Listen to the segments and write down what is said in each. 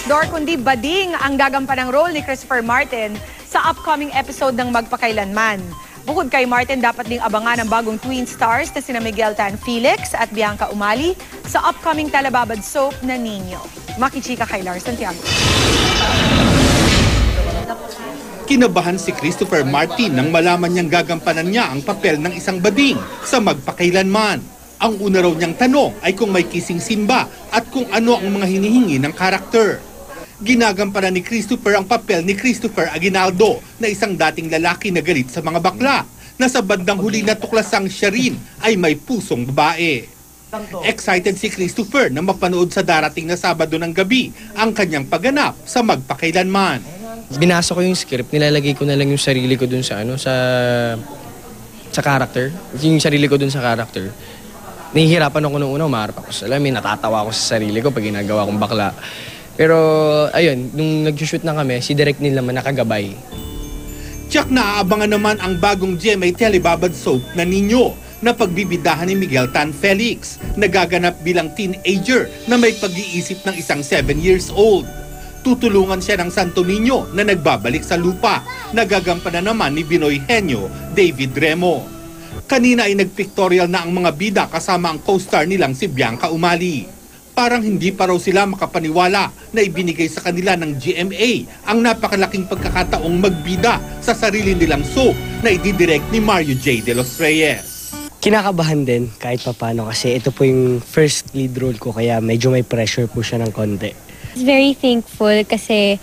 aktor kundi bading ang gagampanang role ni Christopher Martin sa upcoming episode ng Magpakailanman. Bukod kay Martin, dapat ding abangan ang bagong twin stars na sina Miguel Tan Felix at Bianca Umali sa upcoming telebabad soap na Niño. Makichika kay Lars Santiago. Kinabahan si Christopher Martin nang malaman niyang gagampanan niya ang papel ng isang bading sa Magpakailanman. Ang una raw niyang tanong ay kung may kissing scene ba at kung ano ang mga hinihingi ng karakter. Ginagampanan ni Christopher ang papel ni Christopher Aguinaldo na isang dating lalaki na galit sa mga bakla na sa bandang huli na tuklasang siya rin ay may pusong babae. Excited si Christopher na mapanood sa darating na Sabado ng gabi ang kanyang pagganap sa Magpakailanman. Binasa ko yung script, nilalagay ko na lang yung sarili ko dun sa sa character. Yung sarili ko dun sa character. Nahihirapan ako nung una, umarap ako sa salamin, natatawa ako sa sarili ko pag ginagawa kong bakla. Pero ayun, nung nag-shoot na kami, si Direk Neil naman nakagabay. Tiyak na aabangan naman ang bagong GMA telebabad soap na Niño na pagbibidahan ni Miguel Tan Felix, nagaganap bilang teenager na may pag-iisip ng isang 7 years old. Tutulungan siya ng Santo Niño na nagbabalik sa lupa. Nagagampanan naman ni Binoy Henyo, David Remo. Kanina ay nagpictorial na ang mga bida kasama ang co-star nilang si Bianca Umali. Parang hindi pa raw sila makapaniwala na ibinigay sa kanila ng GMA ang napakalaking pagkakataong magbida sa sarili nilang soap na ididirect ni Mario J. De Los Reyes. Kinakabahan din kahit papano kasi ito po yung first lead role ko kaya medyo may pressure po siya ng konti. Very thankful kasi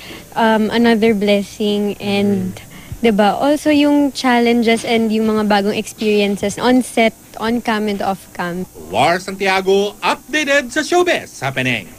another blessing and 'di ba? Also yung challenges and yung mga bagong experiences on set, on cam and off cam. Lars Santiago, updated sa Showbiz Happening.